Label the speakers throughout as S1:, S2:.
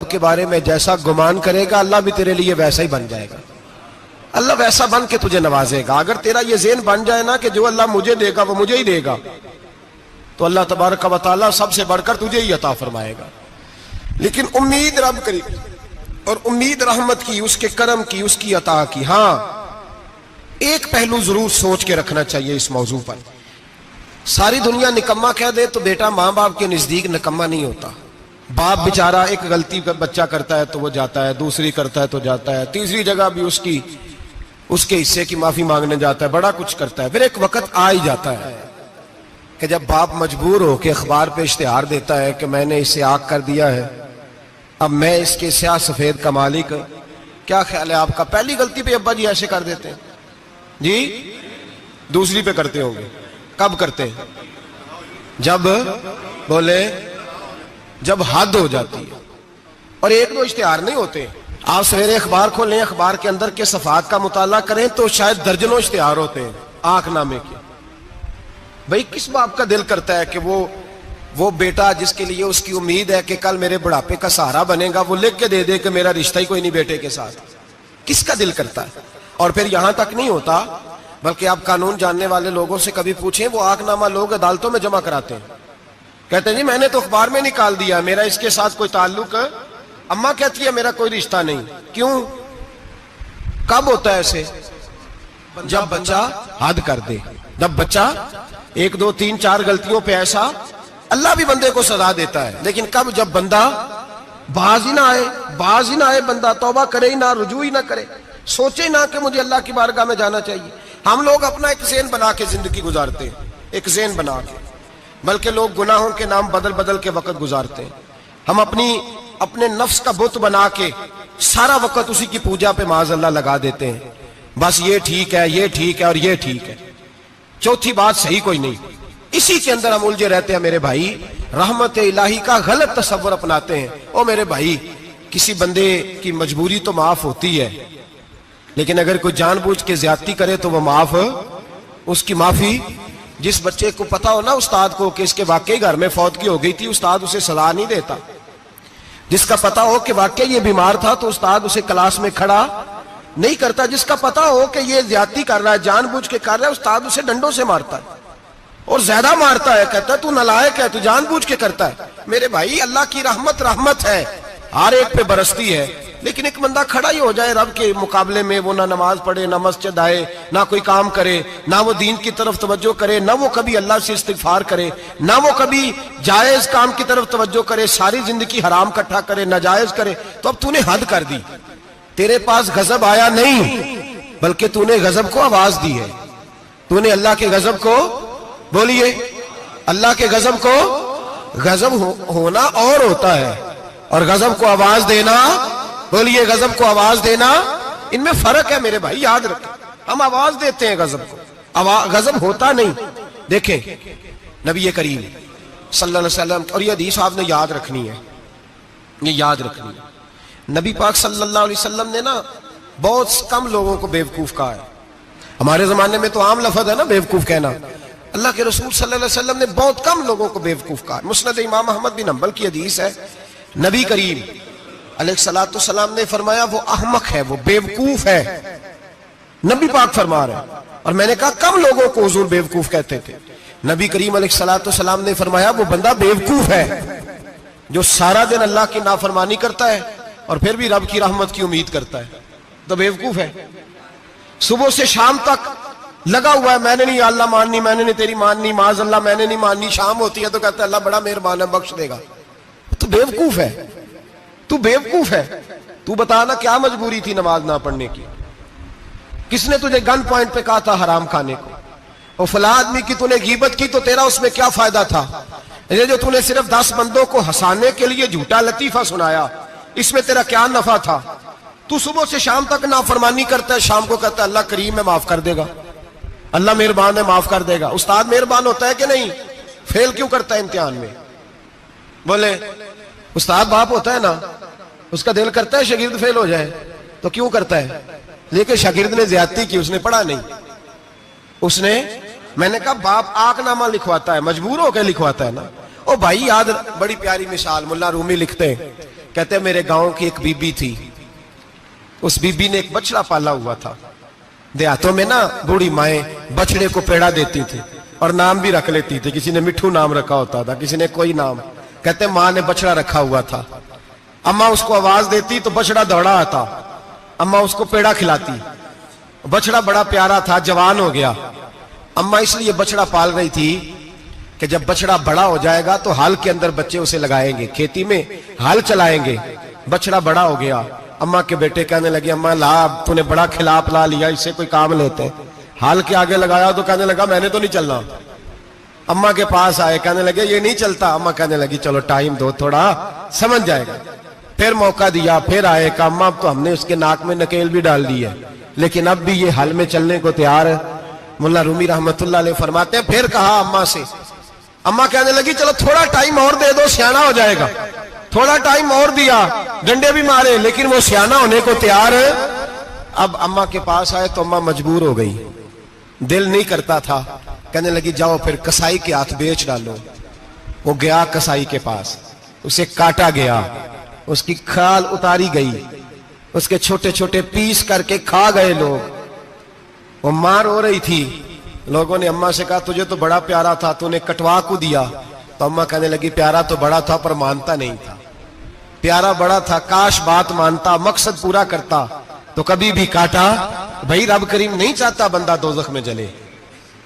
S1: رب کے بارے میں جیسا گمان کرے گا اللہ بھی تیرے لیے ویسا ہی بن جائے گا. اللہ ویسا بن کے تجھے نوازے گا. اگر تیرا یہ ذہن بن جائے نا کہ جو اللہ مجھے دے گا وہ مجھے ہی دے گا, تو اللہ تبارک و تعالیٰ سب سے بڑھ کر تجھے ہی عطا فرمائے گا. لیکن امید رب کی اور امید رحمت کی, اس کے کرم کی, اس کی عطا کی. ہاں ایک پہلو ضرور سوچ کے رکھنا چاہیے اس موضوع پر. ساری دنیا نکما کہہ دے تو بیٹا ماں باپ کے نزدیک نکما نہیں ہوتا. باپ بیچارہ ایک غلطی بچہ کرتا ہے تو وہ جاتا ہے, دوسری کرتا ہے تو جاتا ہے, تیسری جگہ بھی اس کے حصے کی معافی مانگنے جاتا ہے, بڑا کچھ کرتا ہے. پھر ایک وقت آ ہی جاتا ہے کہ جب باپ مجبور ہو کے اخبار پہ اشتہار دیتا ہے کہ میں نے اسے آگ کر دیا ہے, اب میں اس کے سیاہ سفید کا مالک. کیا خیال ہے آپ کا؟ پہلی غلطی پہ ابا جی ایسے کر دیتے ہیں جی, دوسری پہ کرتے ہوں گے. کب کرتے ہیں؟ جب بولے جب حد ہو جاتی ہے. اور ایک دو اشتہار نہیں ہوتے. آپ سویرے اخبار کھولیں, اخبار کے اندر کے صفحات کا مطالعہ کریں تو شاید درجنوں اشتہار ہوتے ہیں آنکھ نامے کے. بھئی کس باپ کا دل کرتا ہے کہ وہ بیٹا جس کے لیے اس کی امید ہے کہ کل میرے بڑھاپے کا سہارا بنے گا, وہ لکھ کے دے دے کہ میرا رشتہ ہی کوئی نہیں بیٹے کے ساتھ؟ کس کا دل کرتا ہے؟ اور پھر یہاں تک نہیں ہوتا, بلکہ آپ قانون جاننے والے لوگوں سے کبھی پوچھیں, وہ آنکھ نامہ لوگ عدالتوں میں جمع کراتے ہیں. کہتے ہیں جی میں نے تو اخبار میں نکال دیا, میرا اس کے ساتھ کوئی تعلق, اماں کہتی ہے میرا کوئی رشتہ نہیں. کیوں؟ کب ہوتا ہے ایسے؟ جب بچہ حد کر دے, جب بچہ 1 2 3 4 غلطیوں پہ ایسا, اللہ بھی بندے کو سزا دیتا ہے. لیکن کب؟ جب بندہ باز ہی نہ آئے, بندہ توبہ کرے ہی نہ, رجوع ہی نہ کرے, سوچے نہ کہ مجھے اللہ کی بارگاہ میں جانا چاہیے. ہم لوگ اپنا ایک ذہن بنا کے زندگی گزارتے ہیں, ایک ذہن بنا کے, بلکہ لوگ گناہوں کے نام بدل کے وقت گزارتے ہیں. ہم اپنے نفس کا بت بنا کے سارا وقت اسی کی پوجا پہ معاذ اللہ لگا دیتے ہیں. بس یہ ٹھیک ہے, یہ ٹھیک ہے اور یہ ٹھیک ہے, چوتھی بات صحیح کوئی نہیں. اسی کے اندر ہم الجھے رہتے ہیں میرے بھائی. رحمت الہی کا غلط تصور اپناتے ہیں. او میرے بھائی, کسی بندے کی مجبوری تو معاف ہوتی ہے, لیکن اگر کوئی جان بوجھ کے زیادتی کرے تو وہ معاف, اس کی معافی. جس بچے کو پتا ہو نا استاد کو کہ اس کے واقعی گھر میں فوتگی ہو گئی تھی, استاد اسے سزا نہیں دیتا. جس کا پتا ہو کہ واقعی یہ بیمار تھا تو استاد اسے کلاس میں کھڑا نہیں کرتا. جس کا پتا ہو کہ یہ زیادتی کر رہا ہے, جان بوجھ کے کر رہا ہے, استاد اسے ڈنڈوں سے مارتا ہے اور زیادہ مارتا ہے, کہتا ہے تو نالائق ہے, تو جان بوجھ کے کرتا ہے. میرے بھائی اللہ کی رحمت ہے, ہر ایک پہ برستی ہے. لیکن ایک بندہ کھڑا ہی ہو جائے رب کے مقابلے میں, وہ نہ نماز پڑھے, نہ مسجد آئے, نہ کوئی کام کرے, نہ وہ دین کی طرف توجہ کرے, نہ وہ کبھی اللہ سے استغفار کرے, نہ وہ کبھی جائز کام کی طرف توجہ کرے, ساری زندگی حرام کٹھا کرے, ناجائز کرے, تو اب تو نے حد کر دی. تیرے پاس غضب آیا نہیں, بلکہ تو نے غضب کو آواز دی ہے. تو نے اللہ کے غضب کو, بولیے, اللہ کے غضب کو, غضب ہونا اور ہوتا ہے اور غضب کو آواز دینا, بولیے, غضب کو آواز دینا, ان میں فرق ہے میرے بھائی, یاد رکھیں. ہم آواز دیتے ہیں غضب کو, غضب ہوتا نہیں. دیکھیں نبی کریم صلی اللہ علیہ وسلم, اور یہ حدیث آپ نے یاد رکھنی ہے, یہ یاد رکھنی ہے. نبی پاک صلی اللہ علیہ وسلم نے نا بہت کم لوگوں کو بیوقوف کہا ہے. ہمارے زمانے میں تو عام لفظ ہے نا بیوقوف کہنا. اللہ کے رسول صلی اللہ علیہ وسلم نے بہت کم لوگوں کو بیوقوف کہا. مسند امام احمد بن حنبل کی حدیث ہے, نبی کریم علیہ الصلوۃ والسلام نے فرمایا وہ احمق ہے, وہ بیوقوف ہے. نبی پاک فرما رہے ہیں. اور میں نے کہا کم لوگوں کو حضور بیوقوف کہتے تھے. نبی کریم علیہ الصلوۃ والسلام نے فرمایا وہ بندہ بیوقوف ہے جو سارا دن اللہ کی نافرمانی کرتا ہے اور پھر بھی رب کی رحمت کی امید کرتا ہے, تو بیوقوف ہے. صبح سے شام تک لگا ہوا ہے, میں نے نہیں اللہ ماننی, میں نے نہیں تیری ماننی, معاذ اللہ میں نے نہیں ماننی. شام ہوتی ہے تو کہتا ہے اللہ بڑا مہربان ہے, بخش دے گا. تو بیوقوف ہے, تو بیوقوف ہے. تو بتانا کیا مجبوری تھی نماز نہ پڑھنے کی؟ کس نے تجھے گن پوائنٹ پہ کہا تھا حرام کھانے کو؟ اور فلاں آدمی کی تو نے غیبت کی تو تیرا اس میں کیا فائدہ تھا؟ یہ جو تو نے صرف 10 بندوں کو ہنسانے کے لیے جھوٹا لطیفہ سنایا, اس میں تیرا کیا نفع تھا؟ تو صبح سے شام تک نافرمانی کرتا ہے, شام کو کہتا ہے اللہ کریم ہے معاف کر دے گا, اللہ مہربان ہے معاف کر دے گا. استاد مہربان ہوتا ہے کہ نہیں؟ فیل کیوں کرتا ہے امتحان میں؟ بولے, استاد باپ ہوتا ہے نا, اس کا دل کرتا ہے شاگرد فیل ہو جائے, تو کیوں کرتا ہے؟ لیکن شاگرد نے زیادتی کی, اس نے پڑھا نہیں. اس نے, میں نے کہا باپ آنکھ نامہ لکھواتا ہے, مجبور ہو کے لکھواتا ہے نا. او بھائی یاد, بڑی پیاری مثال ملا رومی لکھتے ہیں کہتے ہیں میرے گاؤں کی ایک بی بی تھی، اس بی بی نے ایک بچڑا پالا ہوا تھا۔ دیہاتوں میں نا بوڑھی مائیں بچڑے کو پیڑا دیتی تھی اور نام بھی رکھ لیتی تھی، کسی نے مٹھو نام رکھا ہوتا تھا، کسی نے کوئی نام۔ کہتے ہیں ماں نے بچڑا رکھا ہوا تھا، اماں اس کو آواز دیتی تو بچڑا دوڑا آتا، اماں اس کو پیڑا کھلاتی۔ بچڑا بڑا پیارا تھا، جوان ہو گیا۔ اماں اس لیے بچڑا پال رہی تھی کہ جب بچڑا بڑا ہو جائے گا تو ہل کے اندر بچے اسے لگائیں گے، کھیتی میں ہل چلائیں گے۔ بچڑا بڑا ہو گیا، اماں کے بیٹے کہنے لگے اماں لا تو نے بڑا کھلا پلا لیا، اس سے کوئی کام لیتے ہیں۔ ہل کے آگے لگایا تو کہنے لگا میں نے تو نہیں چلنا۔ اماں کے پاس آئے، کہنے لگے یہ نہیں چلتا۔ اماں کہنے لگی چلو ٹائم دو تھوڑا، سمجھ جائے گا۔ پھر موقع دیا، پھر آئے، کہا اماں اب تو ہم نے اس کے ناک میں نکیل بھی ڈال دی ہے لیکن اب بھی یہ ہل میں چلنے کو تیار ہے۔ ملا رومی رحمت اللہ علیہ فرماتے ہیں پھر کہا اماں سے، اماں کہنے لگی چلو تھوڑا ٹائم اور دے دو، سیانا ہو جائے گا۔ تھوڑا ٹائم اور دیا، ڈنڈے بھی مارے لیکن وہ سیانا ہونے کو تیار ہے۔ اب اماں کے پاس آئے تو اماں مجبور ہو گئی، دل نہیں کرتا تھا، کہنے لگی جاؤ پھر کسائی کے ہاتھ بیچ ڈالو۔ وہ گیا کسائی کے پاس، اسے کاٹا گیا، اس کی کھال اتاری گئی، اس کے چھوٹے چھوٹے پیس کر کے کھا گئے لوگ۔ وہ ماں رو رہی تھی، لوگوں نے اماں سے کہا تجھے تو بڑا پیارا تھا، تو نے کٹوا کو دیا۔ تو اماں کہنے لگی پیارا تو بڑا تھا پر مانتا نہیں تھا، پیارا بڑا تھا، کاش بات مانتا، مقصد پورا کرتا تو کبھی بھی کاٹا۔ بھائی رب کریم نہیں چاہتا بندہ دوزخ میں جلے،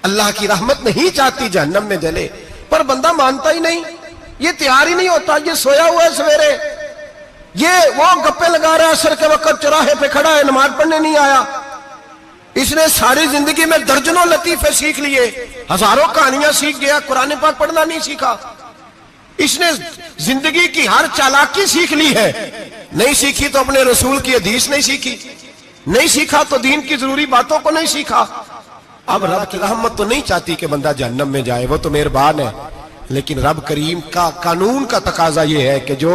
S1: اللہ کی رحمت نہیں چاہتی جہنم میں جلے، پر بندہ مانتا ہی نہیں، یہ تیار ہی نہیں ہوتا۔ یہ سویا ہوا ہے سویرے، یہ وہ گپے لگا رہا ہے عصر کے وقت، چوراہے پہ کھڑا ہے، نماز پڑھنے نہیں آیا۔ اس نے ساری زندگی میں درجنوں لطیفے سیکھ لیے، ہزاروں کہانیاں سیکھ گیا، قرآن پاک پڑھنا نہیں سیکھا۔ اس نے زندگی کی ہر چالاکی سیکھ لی ہے، نہیں سیکھی تو اپنے رسول کی حدیث نہیں سیکھی، نہیں سیکھا تو دین کی ضروری باتوں کو نہیں سیکھا۔ اب رب کی رحمت تو نہیں چاہتی کہ بندہ جہنم میں جائے، وہ تو مہربان ہے، لیکن رب کریم کا قانون کا تقاضا یہ ہے کہ جو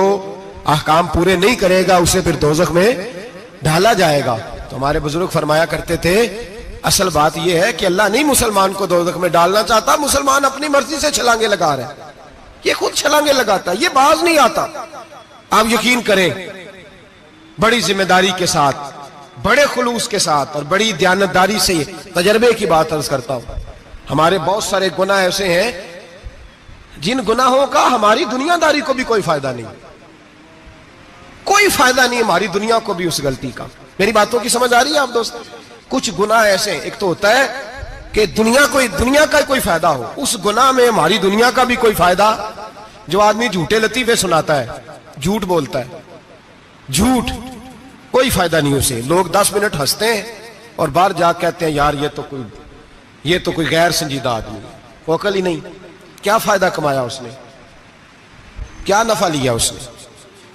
S1: احکام پورے نہیں کرے گا اسے پھر دوزخ میں ڈالا جائے گا۔ تو ہمارے بزرگ فرمایا کرتے تھے اصل بات یہ ہے کہ اللہ نہیں مسلمان کو دوزخ میں ڈالنا چاہتا، مسلمان اپنی مرضی سے چھلانگے لگا رہے ہیں، یہ خود چھلانگے لگاتا ہے، یہ باز نہیں آتا۔ آپ یقین کریں بڑی ذمہ داری کے ساتھ، بڑے خلوص کے ساتھ اور بڑی دیانتداری سے تجربے کی بات عرض کرتا ہوں، ہمارے بہت سارے گناہ ایسے ہیں جن گناہوں کا ہماری دنیا داری کو بھی کوئی فائدہ نہیں، کوئی فائدہ نہیں ہماری دنیا کو بھی اس غلطی کا۔ میری باتوں کی سمجھ آ رہی ہے آپ دوست؟ کچھ گناہ ایسے ہیں، ایک تو ہوتا ہے کہ دنیا کا کوئی فائدہ ہو، اس گناہ میں ہماری دنیا کا بھی کوئی فائدہ۔ جو آدمی جھوٹے لطیفے سناتا ہے، جھوٹ بولتا ہے، جھوٹ کوئی فائدہ نہیں اسے، لوگ 10 منٹ ہنستے ہیں اور باہر جا کہتے ہیں یار یہ تو کوئی غیر سنجیدہ آدمی ہے، وہ عقل ہی نہیں۔ کیا فائدہ کمایا اس نے، کیا نفع لیا اس نے؟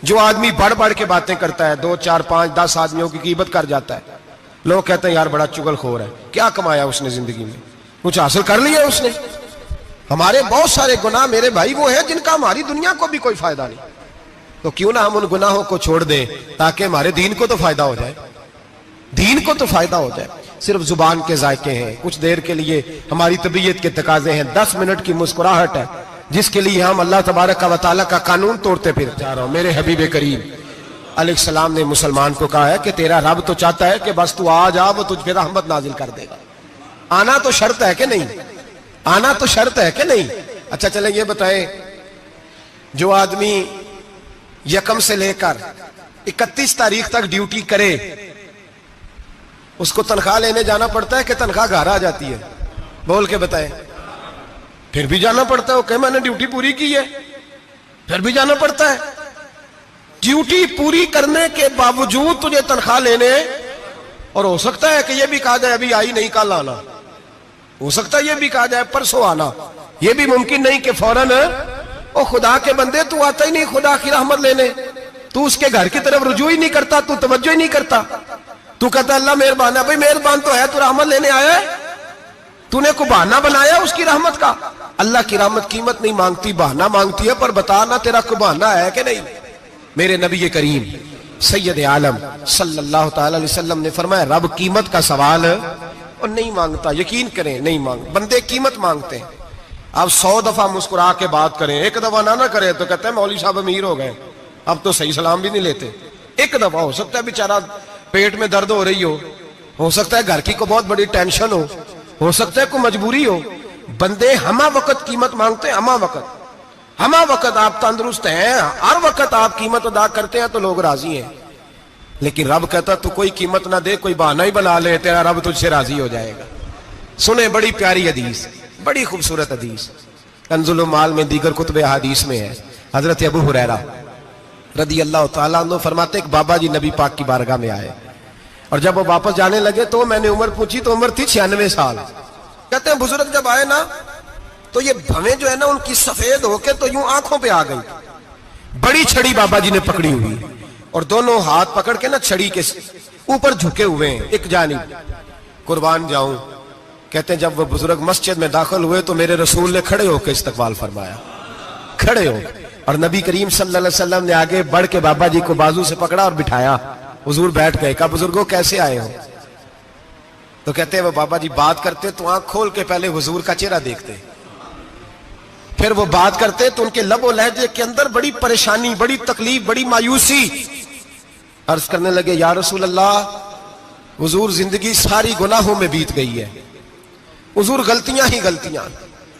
S1: جو آدمی بڑھ بڑھ کے باتیں کرتا ہے، 2 4 5 10 آدمیوں کی غیبت کر جاتا ہے، لوگ کہتے ہیں یار بڑا چغل خور ہے، کیا کمایا اس نے زندگی میں؟ کچھ حاصل کر لیا اس نے؟ ہمارے بہت سارے گناہ میرے بھائی وہ ہیں جن کا ہماری دنیا کو بھی کوئی فائدہ نہیں، تو کیوں نہ ہم ان گناہوں کو چھوڑ دیں تاکہ ہمارے دین کو تو فائدہ ہو جائے، دین کو تو فائدہ ہو جائے۔ صرف زبان کے ذائقے ہیں، کچھ دیر کے لیے ہماری طبیعت کے تقاضے ہیں، 10 منٹ کی مسکراہٹ ہے جس کے لیے ہم اللہ تبارک و تعالیٰ کا قانون توڑتے پھر جا رہا ہوں۔ میرے حبیب کریم علیہ السلام نے مسلمان کو کہا ہے کہ تیرا رب تو چاہتا ہے کہ بس تو آ جا، وہ تجھ پہ رحمت نازل کر دے گا۔ آنا تو شرط ہے کہ نہیں؟ آنا تو شرط ہے کہ نہیں؟ اچھا چلیں یہ بتائیں، جو آدمی 1 سے لے کر 31 تاریخ تک ڈیوٹی کرے اس کو تنخواہ لینے جانا پڑتا ہے کہ تنخواہ گھر آ جاتی ہے؟ بول کے بتائیں۔ پھر بھی جانا پڑتا ہے، وہ کہ میں نے ڈیوٹی پوری کی ہے، پھر بھی جانا پڑتا ہے۔ ڈیوٹی پوری کرنے کے باوجود تجھے تنخواہ لینے، اور ہو سکتا ہے کہ یہ بھی کہا جائے ابھی آئی نہیں کل آنا، ہو سکتا ہے یہ بھی کہا جائے پرسوں آنا، یہ بھی ممکن نہیں کہ فوراً او خدا کے بندے تو آتا ہی نہیں خدا کی رحمت لینے، تو اس کے گھر کی طرف رجوع ہی نہیں کرتا، تو توجہ ہی نہیں کرتا، تو کہتا اللہ مہربان ہے۔ بھائی مہربان تو ہے، تو رحمت لینے آیا ہے، تو نے کو بہانہ بنایا اس کی رحمت کا؟ اللہ کی رحمت قیمت نہیں مانگتی، بہانہ مانگتی ہے، پر بتانا تیرا کو بہانہ ہے کہ نہیں؟ میرے نبی کریم سید عالم صلی اللہ تعالی علیہ وسلم نے فرمایا رب قیمت کا سوال اور نہیں مانگتا، یقین کریں نہیں مانگ، بندے قیمت مانگتے ہیں۔ آپ 100 دفعہ مسکرا کے بات کریں، ایک دفعہ نہ کریں تو کہتے ہیں مولوی صاحب امیر ہو گئے، اب تو صحیح سلام بھی نہیں لیتے. ایک دفعہ ہو سکتا ہے بیچارہ پیٹ میں درد ہو رہی ہو سکتا ہے گھر کی کو بہت بڑی ٹینشن ہو سکتا ہے کوئی مجبوری ہو. بندے ہمہ وقت قیمت مانگتے ہیں, ہمہ وقت آپ تندرست ہیں, ہر وقت آپ قیمت ادا کرتے ہیں تو لوگ راضی ہیں. لیکن رب کہتا تو کوئی قیمت نہ دے, کوئی بہانہ ہی بنا لے, تیرا رب تجھ سے راضی ہو جائے گا. سنیں بڑی پیاری حدیث, بڑی خوبصورت حدیث, کنز المال میں دیگر کتب احادیث میں ہے. حضرت ابو ہریرہ رضی اللہ تعالیٰ عنہ فرماتے ایک بابا جی نبی پاک کی بارگاہ میں آئے, اور جب وہ واپس جانے لگے تو میں نے عمر پوچھی تو عمر تھی 96 سال. کہتے ہیں بزرگ جب آئے نا تو یہ بھویں جو ہے نا ان کی سفید ہو کے تو یوں آنکھوں پہ آ گئی. بڑی چھڑی بابا جی نے پکڑی ہوئی اور دونوں ہاتھ پکڑ کے نا چھڑی کے اوپر جھکے ہوئے ہیں ایک جانب. قربان جاؤں, کہتے ہیں جب وہ بزرگ مسجد میں داخل ہوئے تو میرے رسول نے کھڑے ہو کے استقبال فرمایا, کھڑے ہو, اور نبی کریم صلی اللہ علیہ وسلم نے آگے بڑھ کے بابا جی کو بازو سے پکڑا اور بٹھایا. حضور بیٹھ گئے. کہا بزرگوں کیسے آئے ہو؟ تو کہتے ہیں وہ بابا جی بات کرتے تو آنکھ کھول کے پہلے حضور کا چہرہ دیکھتے, پھر وہ بات کرتے تو ان کے لب و لہجے کے اندر بڑی پریشانی, بڑی تکلیف, بڑی مایوسی. عرض کرنے لگے یا رسول اللہ, حضور زندگی ساری گناہوں میں بیت گئی ہے, حضور غلطیاں ہی غلطیاں,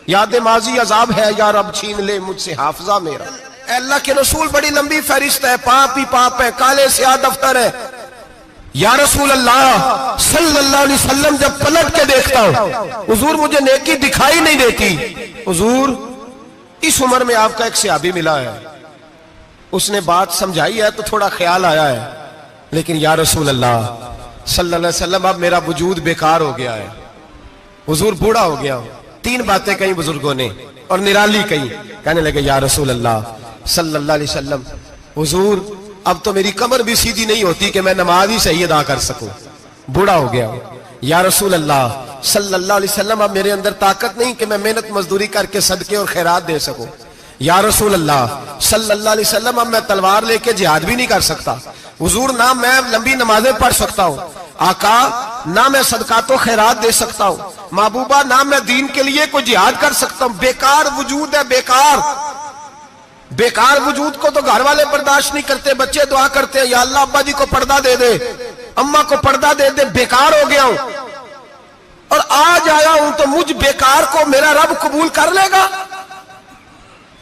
S1: یاد ماضی عذاب ہے, یا رب چھین لے مجھ سے حافظہ میرا. اے اللہ کے رسول بڑی لمبی فہرست ہے, پاپ ہی پاپ ہے, کالے سیاہ دفتر ہے. یا رسول اللہ صلی اللہ علیہ وسلم جب پلٹ کے دیکھتا ہوں حضور مجھے نیکی دکھائی نہیں دیتی. حضور اس عمر میں آپ کا ایک صحابی ملا ہے, اس نے بات سمجھائی ہے تو تھوڑا خیال آیا ہے, لیکن یا رسول اللہ صلی اللہ علیہ وسلم اب میرا وجود بیکار ہو گیا ہے, حضور بوڑھا ہو گیا ہوں. 3 باتیں کہیں بزرگوں نے اور نرالی کہیں. کہنے لگے یا رسول اللہ صلی اللہ علیہ وسلم, حضور اب تو میری کمر بھی سیدھی نہیں ہوتی کہ میں نماز ہی صحیح ادا کر سکوں, بوڑھا ہو گیا ہوں. یا رسول اللہ صلی اللہ علیہ وسلم اب میرے اندر طاقت نہیں کہ میں محنت مزدوری کر کے صدقے اور خیرات دے سکوں. یا رسول اللہ صلی اللہ علیہ وسلم اب میں تلوار لے کے جہاد بھی نہیں کر سکتا. حضور نہ میں لمبی نمازیں پڑھ سکتا ہوں, آقا نہ میں صدقات و خیرات دے سکتا ہوں, محبوبہ نہ میں دین کے لیے کوئی جہاد کر سکتا ہوں. بیکار وجود ہے, بیکار وجود کو تو گھر والے برداشت نہیں کرتے, بچے دعا کرتے ہیں یا اللہ ابا جی کو پردہ دے دے, اماں کو پردہ دے دے. بیکار ہو گیا ہوں اور آج آیا ہوں تو مجھ بیکار کو میرا رب قبول کر لے گا؟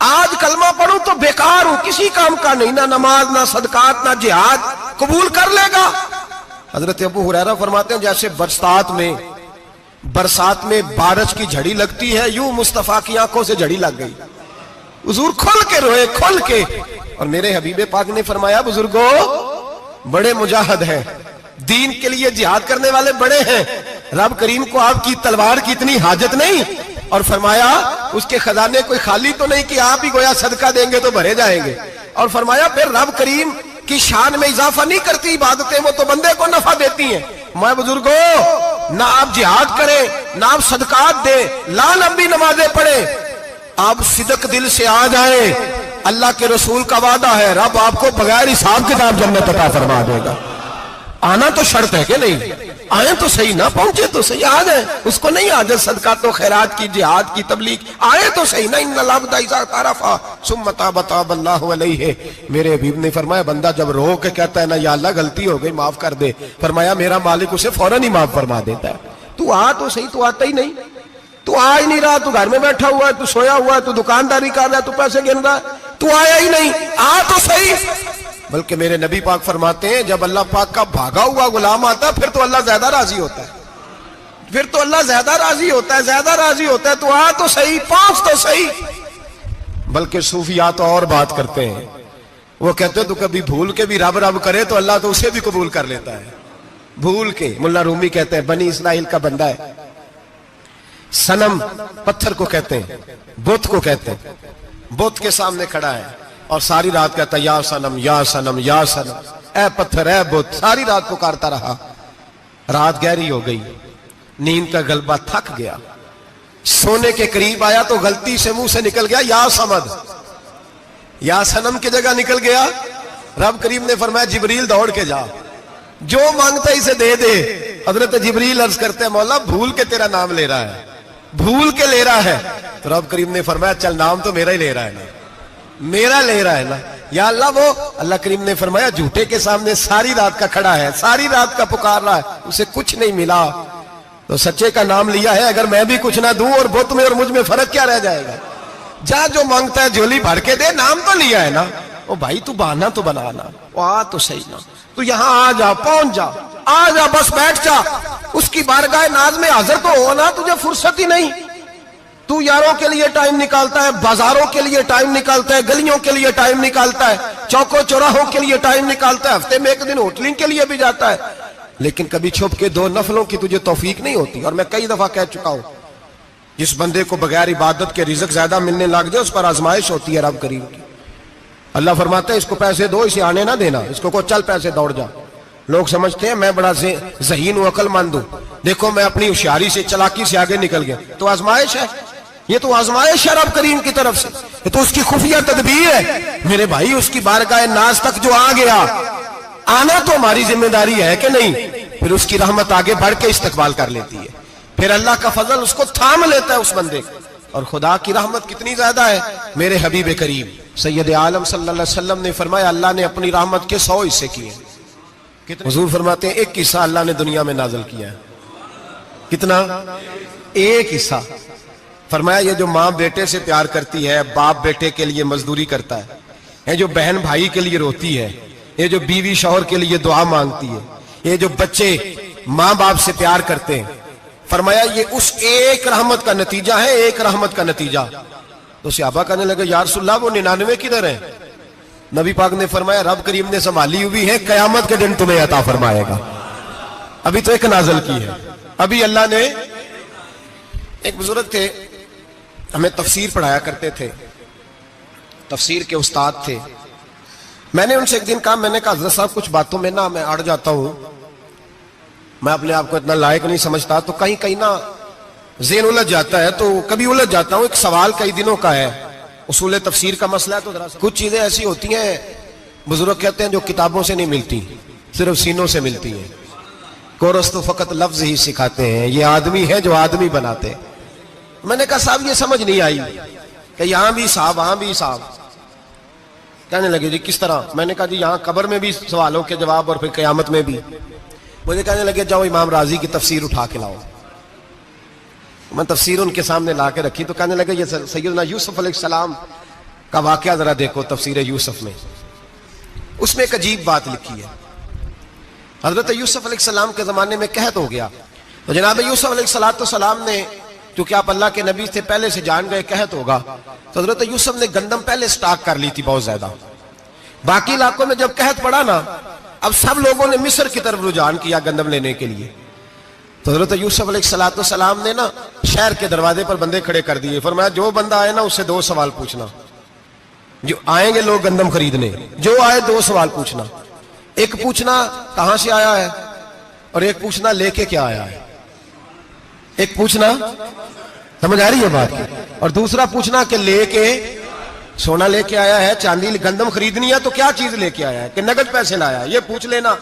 S1: آج کلمہ پڑھوں تو بیکار ہوں, کسی کام کا نہیں, نہ نماز نہ صدقات نہ جہاد, قبول کر لے گا؟ حضرت ابو ہریرہ فرماتے ہیں جیسے برسات میں بارش کی جھڑی لگتی ہے, یوں مصطفیٰ کی آنکھوں سے جھڑی لگ گئی. حضور کھل کے روئے, کھل کے. اور میرے حبیب پاک نے فرمایا بزرگوں بڑے مجاہد ہیں, دین کے لیے جہاد کرنے والے بڑے ہیں, رب کریم کو آپ کی تلوار کی اتنی حاجت نہیں. اور فرمایا اس کے خزانے کوئی خالی تو نہیں کہ آپ ہی گویا صدقہ دیں گے تو بھرے جائیں گے. اور فرمایا پھر رب کریم کی شان میں اضافہ نہیں کرتی عبادتیں, وہ تو بندے کو نفع دیتی ہیں. میں بزرگوں نہ آپ جہاد کریں نہ آپ صدقات دیں, لا لمبی نمازیں پڑھیں, آپ صدق دل سے آ جائیں, اللہ کے رسول کا وعدہ ہے رب آپ کو بغیر حساب کتاب جنت عطا فرما دے گا. آنا تو شرط ہے کہ نہیں, آئیں تو صحیح, نہ پہنچے تو صحیح, آ جائیں. اس کو نہیں عادت صدقات و خیرات کی, جہاد کی, تبلیغ, آئے تو صحیح نا. ان العبد اذا اعترف ثم تاب تاب اللہ علیہ. میرے حبیب نے فرمایا بندہ جب رو کے کہتا ہے نا یا اللہ غلطی ہو گئی معاف کر دے, فرمایا میرا مالک اسے فوراً ہی معاف فرما دیتا ہے. تو آ تو صحیح, تو آتا ہی نہیں, تو آ ہی نہیں رہا, تو گھر میں بیٹھا ہوا ہے, تو سویا ہوا ہے, تو دکانداری کر رہا ہے, تو پیسے گن رہا ہے, تو آیا ہی نہیں, آ تو صحیح. بلکہ میرے نبی پاک فرماتے ہیں جب اللہ پاک کا بھاگا ہوا غلام آتا ہے پھر تو اللہ زیادہ راضی ہوتا ہے, پھر تو اللہ زیادہ راضی ہوتا ہے, زیادہ راضی ہوتا ہے. تو آ تو صحیح, پہنچ تو صحیح. بلکہ صوفیات تو اور بات کرتے ہیں, وہ کہتے ہیں تو کبھی بھول کے بھی رب رب کرے تو اللہ تو اسے بھی قبول کر لیتا ہے, بھول کے. ملا رومی کہتے ہیں بنی اسرائیل کا بندہ ہے, صنم پتھر کو کہتے ہیں, بت کو کہتے ہیں, بت کے سامنے کھڑا ہے اور ساری رات کہتا ہے یا صنم یا صنم یا صنم, اے پتھر اے بت, ساری رات پکارتا رہا. رات گہری ہو گئی, نیند کا غلبہ, تھک گیا, سونے کے قریب آیا تو غلطی سے منہ سے نکل گیا یا صمد, یا صنم کی جگہ نکل گیا. رب کریم نے فرمایا جبریل دوڑ کے جا, جو مانگتا اسے دے دے. حضرت جبریل عرض کرتے ہیں مولا بھول کے تیرا نام لے رہا ہے, بھول کے لے رہا ہے. تو رب کریم نے فرمایا چل نام تو میرا ہی لے رہا ہے نا, میرا لے رہا ہے نا, یا اللہ وہ اللہ کریم نے فرمایا جھوٹے کے سامنے ساری رات کا کھڑا ہے, ساری رات کا پکار رہا ہے, اسے کچھ نہیں ملا, تو سچے کا نام لیا ہے. اگر میں بھی کچھ نہ دوں اور بت میں اور مجھ میں فرق کیا رہ جائے گا؟ جا جو مانگتا ہے جھولی بھر کے دے, نام تو لیا ہے نا. او بھائی تو بہانا تو بنانا, آ تو صحیح نا, تو یہاں آ جا, پہنچ جا, آ جا, بس بیٹھ جا, اس کی بارگاہ ناز میں حاضر تو ہونا. تجھے فرصت ہی نہیں, تو یاروں کے لیے ٹائم نکالتا ہے, بازاروں کے لیے ٹائم نکالتا ہے, گلیوں کے لیے ٹائم نکالتا ہے, چوکوں چوراہوں کے لیے ٹائم نکالتا ہے, ہفتے میں ایک دن ہوٹلنگ کے لیے بھی جاتا ہے, لیکن کبھی چھپ کے 2 نفلوں کی تجھے توفیق نہیں ہوتی. اور میں کئی دفعہ کہہ چکا ہوں, جس بندے کو بغیر عبادت کے رزق زیادہ ملنے لگ جائے اس پر آزمائش ہوتی ہے رب کریم کی. اللہ فرماتا ہے اس کو پیسے دو, اسے آنے نہ دینا, اس کو چل پیسے دوڑ جا. لوگ سمجھتے ہیں میں بڑا ذہین و عقل مند ہوں, دیکھو میں اپنی ہوشیاری سے, چلاکی سے آگے نکل گیا. تو آزمائش ہے, یہ تو آزمائش ہے رب کریم کی طرف سے, یہ تو اس کی خفیہ تدبیر ہے. میرے بھائی اس کی بارگاہ ناز تک جو آ گیا, آنا تو ہماری ذمہ داری ہے کہ نہیں, پھر اس کی رحمت آگے بڑھ کے استقبال کر لیتی ہے, پھر اللہ کا فضل اس کو تھام لیتا ہے اس بندے کو. اور خدا کی رحمت کتنی زیادہ ہے. میرے حبیب کریم سید عالم صلی اللہ علیہ وسلم نے فرمایا اللہ نے اپنی رحمت کے 100 حصے کیے. حضور فرماتے ہیں 1 حصہ اللہ نے دنیا میں نازل کیا ہے. کتنا؟ 1 حصہ. فرمایا یہ جو ماں بیٹے سے پیار کرتی ہے, باپ بیٹے کے لیے مزدوری کرتا ہے, یہ جو بہن بھائی کے لیے روتی ہے, یہ جو بیوی شوہر کے لیے دعا مانگتی ہے, یہ جو بچے ماں باپ سے پیار کرتے ہیں, فرمایا یہ اس ایک رحمت کا نتیجہ ہے, ایک رحمت کا نتیجہ. تو صحابہ کہنے لگے یا رسول اللہ وہ 99 کدھر ہیں؟ نبی پاک نے فرمایا رب کریم نے سنبھالی ہوئی ہے, قیامت کے دن تمہیں عطا فرمائے گا. ابھی تو 1 نازل کی ہے, ابھی اللہ نے. ایک بزرگ تھے, ہمیں تفسیر پڑھایا کرتے تھے, تفسیر کے استاد تھے. میں نے ان سے ایک دن کہا, میں نے کہا حضرت صاحب کچھ باتوں میں نا میں اڑ جاتا ہوں, میں اپنے آپ کو اتنا لائق نہیں سمجھتا, تو کہیں کہیں نا ذہن الجھ جاتا ہے, تو کبھی الجھ جاتا ہوں. ایک سوال کئی دنوں کا ہے, اصول تفسیر کا مسئلہ ہے, تو ذرا کچھ چیزیں ایسی ہوتی ہیں بزرگ کہتے ہیں جو کتابوں سے نہیں ملتی, صرف سینوں سے ملتی ہیں. کورس تو فقط لفظ ہی سکھاتے ہیں, یہ آدمی ہے جو آدمی بناتے ہیں. میں نے کہا صاحب یہ سمجھ نہیں آئی کہ یہاں بھی صاحب وہاں بھی صاحب. کہنے لگے جی کس طرح؟ میں نے کہا جی یہاں قبر میں بھی سوالوں کے جواب اور پھر قیامت میں بھی. مجھے کہنے لگے جاؤ امام راضی کی تفسیر اٹھا کے لاؤ. میں تفسیر ان کے سامنے لا کے رکھی, تو کہنے لگے یہ سیدنا یوسف علیہ السلام کا واقعہ ذرا دیکھو تفسیر یوسف میں, اس میں ایک عجیب بات لکھی ہے. حضرت یوسف علیہ السلام کے زمانے میں قحط ہو گیا, تو جناب یوسف علیہ السلام نے, کیونکہ آپ اللہ کے نبی سے پہلے سے جان گئے قحط ہوگا, تو حضرت یوسف نے گندم پہلے سٹاک کر لی تھی بہت زیادہ. باقی علاقوں میں جب قحط پڑا نا, اب سب لوگوں نے مصر کی طرف رجحان کیا گندم لینے کے لیے. تو حضرت یوسف علیہ السلام نے نا شہر کے دروازے پر بندے کھڑے کر دیے. فرمایا جو بندہ آئے نا اس سے 2 سوال پوچھنا. جو آئیں گے لوگ گندم خریدنے, جو آئے 2 سوال پوچھنا. ایک پوچھنا کہاں سے آیا ہے, اور ایک پوچھنا لے کے کیا آیا ہے. ایک پوچھنا, سمجھ آ رہی ہے بات کی, اور دوسرا پوچھنا کہ لے کے سونا لے کے آیا ہے, چاندی گندم خریدنی ہے تو کیا چیز لے کے آیا ہے, کہ نگد پیسے لایا ہے, یہ پوچھ لینا.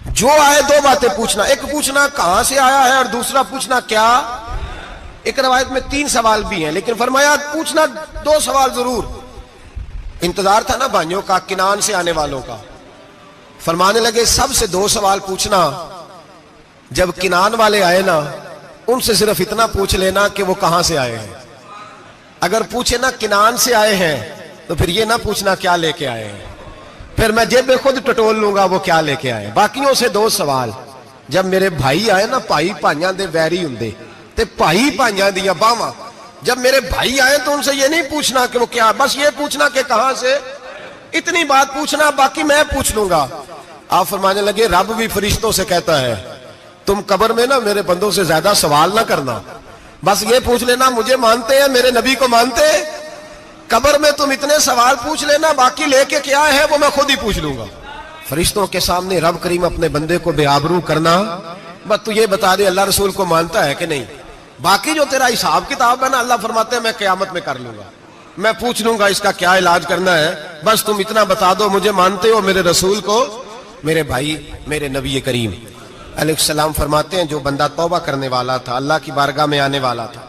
S1: جو آئے 2 باتیں پوچھنا. ایک پوچھنا کہاں سے آیا ہے, اور دوسرا پوچھنا کیا. ایک روایت میں 3 سوال بھی ہیں, لیکن فرمایا پوچھنا 2 سوال ضرور. انتظار تھا نا بھائیوں کا کنان سے آنے والوں کا. فرمانے لگے سب سے 2 سوال پوچھنا, جب کنان والے آئے نا ان سے صرف اتنا پوچھ لینا کہ وہ کہاں سے آئے ہیں. اگر پوچھے نا کنان سے آئے ہیں تو پھر یہ نہ پوچھنا کیا لے کے آئے ہیں, پھر میں جیب میں خود ٹٹول لوں گا وہ کیا لے کے آئے. باقیوں سے 2 سوال. جب میرے بھائی آئے نا, بھائی بھائیاں دے ویری ہوندے تے بھائی بھائیاں دیاں باواں, جب میرے بھائی آئے تو ان سے یہ نہیں پوچھنا کہ وہ کیا, بس یہ پوچھنا کہ کہاں سے. اتنی بات پوچھنا, باقی میں پوچھ لوں گا. آپ فرمانے لگے رب بھی فرشتوں سے کہتا ہے تم قبر میں نا میرے بندوں سے زیادہ سوال نہ کرنا, بس یہ پوچھ لینا مجھے مانتے ہیں, میرے نبی کو مانتے. قبر میں تم اتنے سوال پوچھ لینا, باقی لے کے کیا ہے وہ میں خود ہی پوچھ لوں گا. فرشتوں کے سامنے رب کریم اپنے بندے کو بے آبرو کرنا, بس تو یہ بتا دے اللہ رسول کو مانتا ہے کہ نہیں. باقی جو تیرا حساب کتاب ہے نا, اللہ فرماتے ہیں میں قیامت میں کر لوں گا, میں پوچھ لوں گا اس کا کیا علاج کرنا ہے. بس تم اتنا بتا دو مجھے مانتے ہو, میرے رسول کو, میرے بھائی, میرے نبی کریم علیہ السلام. فرماتے ہیں جو بندہ توبہ کرنے والا تھا, اللہ کی بارگاہ میں آنے والا تھا,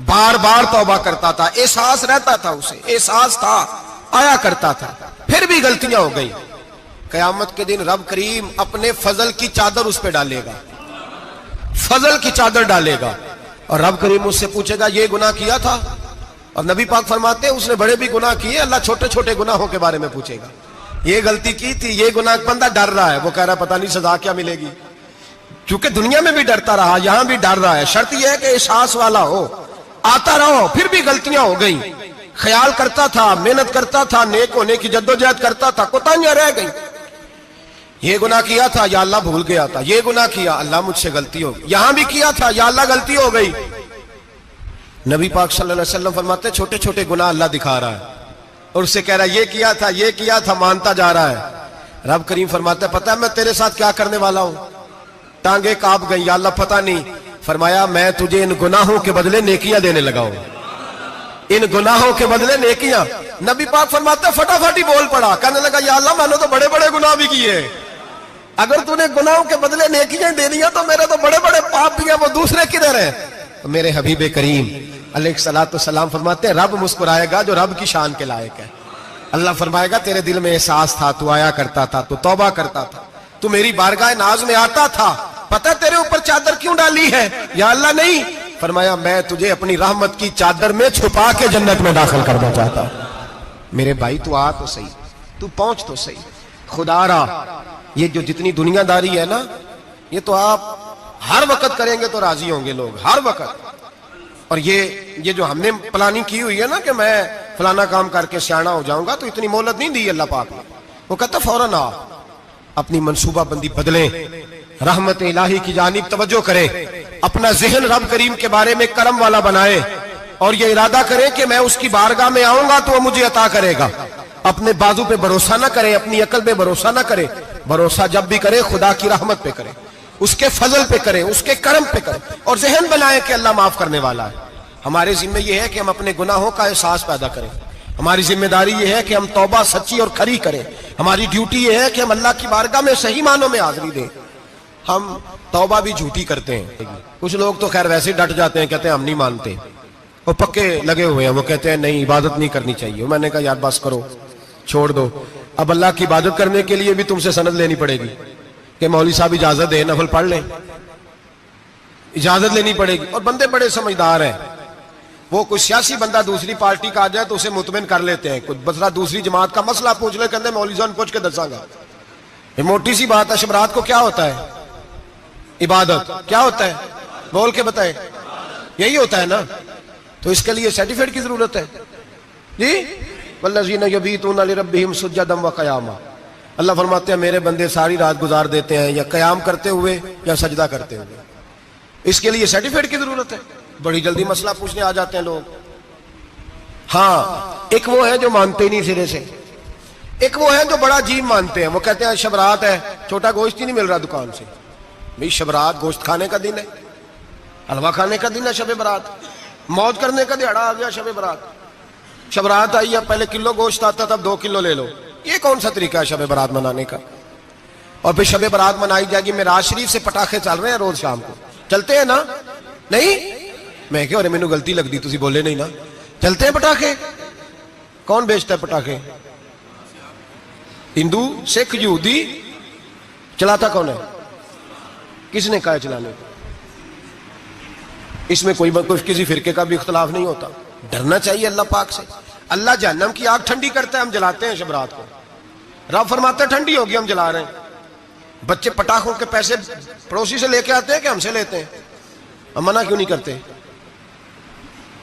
S1: بار بار توبہ کرتا تھا, احساس رہتا تھا, اسے احساس تھا, آیا کرتا تھا, پھر بھی غلطیاں ہو گئی. قیامت کے دن رب کریم اپنے فضل کی چادر اس پہ ڈالے گا, فضل کی چادر ڈالے گا, اور رب کریم اس سے پوچھے گا یہ گناہ کیا تھا. اور نبی پاک فرماتے ہیں اس نے بڑے بھی گناہ کیے, اللہ چھوٹے چھوٹے گناہوں کے بارے میں پوچھے گا. یہ غلطی کی تھی, یہ گناہ, بندہ ڈر رہا ہے, وہ کہہ رہا ہے پتہ نہیں سزا کیا ملے گی, کیونکہ دنیا میں بھی ڈرتا رہا, یہاں بھی ڈر رہا ہے. شرط یہ ہے کہ احساس والا ہو, آتا رہو. پھر بھی غلطیاں ہو گئیں, خیال کرتا تھا, محنت کرتا تھا, نیک ہونے کی جدوجہد کرتا تھا, کوتاہیاں رہ گئیں. یہ گناہ کیا تھا یا اللہ بھول گیا تھا, یہ گناہ کیا اللہ مجھ سے غلطی ہو گئی, یہاں بھی کیا تھا یا اللہ غلطی ہو گئی. نبی پاک صلی اللہ علیہ وسلم فرماتے ہیں چھوٹے چھوٹے گناہ اللہ دکھا رہا ہے اور اس سے کہہ رہا ہے یہ کیا تھا, مانتا جا رہا ہے. رب کریم فرماتا ہے پتہ ہے میں تیرے ساتھ کیا کرنے والا ہوں, ٹانگیں کانپ گئی, یا اللہ پتہ نہیں. فرمایا میں تجھے ان گناہوں کے بدلے نیکیاں دینے لگا ہوں, ان گناہوں کے بدلے نیکیاں. نبی پاک فرماتا ہے فٹافٹ ہی بول پڑا, کہنے لگا یا اللہ میں نے تو بڑے بڑے گناہ بھی کیے, اگر تو نے گناہوں کے بدلے نیکیاں دے دیا تو میرے تو بڑے بڑے پاپ بھی ہیں, وہ دوسرے کدھر ہیں. تو میرے حبیب کریم علیہ الصلوۃ والسلام فرماتے ہیں رب مسکرائے گا جو رب کی شان کے لائق ہے. اللہ فرمائے گا تیرے دل میں احساس تھا, تو آیا کرتا تھا, تو توبہ کرتا تھا, تو میری بارگاہ ناز میں آتا تھا, پتہ تیرے اوپر چادر کیوں ڈالی ہے؟ یا اللہ نہیں. فرمایا میں تجھے اپنی رحمت کی چادر میں چھپا کے جنت میں داخل کرنا چاہتا ہوں. میرے بھائی تو آ تو صحیح, تو پہنچ تو صحیح, خدا را. یہ جو جتنی دنیا داری ہے نا, یہ تو آپ ہر وقت کریں گے تو راضی ہوں گے لوگ, ہر وقت. اور یہ جو ہم نے پلاننگ کی ہوئی ہے نا کہ میں فلانا کام کر کے سیانا ہو جاؤں گا, تو اتنی مہلت نہیں دی اللہ پاک نے. وہ کہتا فوراً آ, اپنی منصوبہ بندی بدلیں, رحمت الہی کی جانب توجہ کریں, اپنا ذہن رب کریم کے بارے میں کرم والا بنائے, اور یہ ارادہ کریں کہ میں اس کی بارگاہ میں آؤں گا تو وہ مجھے عطا کرے گا. اپنے بازو پہ بھروسہ نہ کریں, اپنی عقل پہ بھروسہ نہ کریں. بھروسہ جب بھی کرے خدا کی رحمت پہ کرے, اس کے فضل پہ کریں, اس کے کرم پہ کریں, اور ذہن بنائیں کہ اللہ معاف کرنے والا ہے. ہمارے ذمہ یہ ہے کہ ہم اپنے گناہوں کا احساس پیدا کریں. ہماری ذمہ داری یہ ہے کہ ہم توبہ سچی اور کھری کریں. ہماری ڈیوٹی یہ ہے کہ ہم اللہ کی بارگاہ میں صحیح معنوں میں حاضری دیں. ہم توبہ بھی جھوٹی کرتے ہیں. کچھ لوگ تو خیر ویسے ڈٹ جاتے ہیں, کہتے ہیں ہم نہیں مانتے, وہ پکے لگے ہوئے ہیں, وہ کہتے ہیں نہیں عبادت نہیں کرنی چاہیے. میں نے کہا یار بس کرو, چھوڑ دو. اب اللہ کی عبادت کرنے کے لیے بھی تم سے سند لینی پڑے گی کہ مولوی صاحب اجازت دیں, نفل پڑھ لیں, اجازت لینی پڑے گی. اور بندے بڑے سمجھدار ہیں, وہ کوئی سیاسی بندہ دوسری پارٹی کا آ جائے تو اسے مطمئن کر لیتے ہیں. کچھ بسرا دوسری جماعت کا مسئلہ پوچھ لے, کہتے ہیں مولوی صاحب پوچھ کے دساں گا. یہ موٹی سی بات ہے. شبرات کو کیا ہوتا ہے؟ عبادت. کیا ہوتا ہے؟ بول کے بتائیں. یہی ہوتا ہے نا. تو اس کے لیے سرٹیفکیٹ کی ضرورت ہے جی. والذین یبیتون لربہم سجدا وقیاما. اللہ فرماتے ہیں میرے بندے ساری رات گزار دیتے ہیں یا قیام کرتے ہوئے یا سجدہ کرتے ہوئے. اس کے لیے سرٹیفکیٹ کی ضرورت ہے. بڑی جلدی مسئلہ پوچھنے آ جاتے ہیں لوگ. ہاں, ایک وہ ہے جو مانتے ہی نہیں سرے سے, ایک وہ ہے جو بڑا عجیب مانتے ہیں. وہ کہتے ہیں شبرات ہے, چھوٹا گوشت ہی نہیں مل رہا دکان سے. بھئی شبرات گوشت کھانے کا دن ہے, حلوہ کھانے کا دن ہے شب برات, موج کرنے کا دیہڑا آ گیا شب برات. شبرات آئی, اب پہلے کلو گوشت آتا تھا, اب 2 کلو لے لو. یہ کون سا طریقہ ہے شب برات منانے کا؟ اور پھر شب برات منائی جائے گی. معراج شریف سے پٹاخے چل رہے ہیں روز شام کو, چلتے ہیں نا؟ نہیں, میں کہ مینوں غلطی لگتی, تسی بولے نہیں نا. چلتے ہیں پٹاخے. کون بیچتا ہے پٹاخے؟ ہندو, سکھ, یہودی. چلاتا کون ہے؟ کس نے کہا ہے چلانے کو؟ اس میں کوئی کسی فرقے کا بھی اختلاف نہیں ہوتا. ڈرنا چاہیے اللہ پاک سے. اللہ جہنم کی آگ ٹھنڈی کرتا ہے, ہم جلاتے ہیں شب رات کو. رب فرماتا ہے ٹھنڈی ہوگی, ہم جلا رہے ہیں. بچے پٹاخوں کے پیسے پڑوسی سے لے کے آتے ہیں کہ ہم سے لیتے ہیں؟ ہم منع کیوں نہیں کرتے؟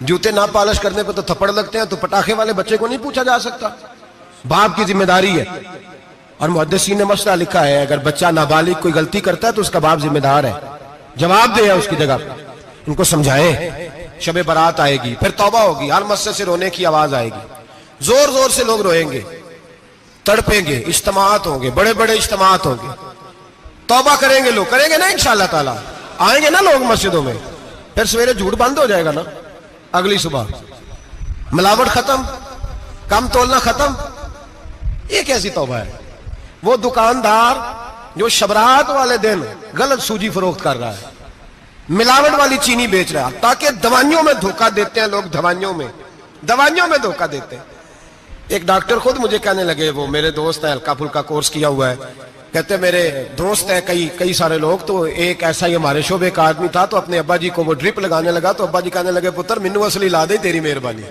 S1: جوتے نہ پالش کرنے پہ تو تھپڑ لگتے ہیں, تو پٹاخے والے بچے کو نہیں پوچھا جا سکتا؟ باپ کی ذمہ داری ہے. اور محدثین نے مسئلہ لکھا ہے, اگر بچہ نابالغ کوئی غلطی کرتا ہے تو اس کا باپ ذمہ دار ہے, جواب دے اس کی جگہ پہ. ان کو سمجھائیں. شب برات آئے گی, پھر توبہ ہوگی, ہر مسجد سے رونے کی آواز آئے گی, زور زور سے لوگ روئیں گے, تڑپیں گے, اجتماعات ہوں گے, بڑے بڑے اجتماعات ہوں گے. توبہ کریں گے لوگ, کریں گے نا انشاءاللہ تعالی. آئیں گے نا لوگ مسجدوں میں. پھر سویرے جھوٹ بند ہو جائے گا نا, اگلی صبح ملاوٹ ختم, کم تولنا ختم. یہ کیسی توبہ ہے؟ وہ دکاندار جو شبرات والے دن غلط سوجی فروخت کر رہا ہے, ملاوٹ والی چینی بیچ رہا ہے, تاکہ دوائیوں میں دھوکہ دیتے ہیں لوگ. دوائیوں میں دھوکہ دیتے ہیں. ایک ڈاکٹر خود مجھے کہنے لگے، وہ میرے دوست ہیں، ہلکا پھلکا کورس کیا ہوا ہے، کہتے میرے دوست ہیں کئی سارے لوگ، تو ایک ایسا ہی ہمارے شعبے کا آدمی تھا، تو اپنے ابا جی کو وہ ڈرپ لگانے لگا، تو ابا جی کہنے لگے پتر مینو اصلی لا دے تیری مہربانی،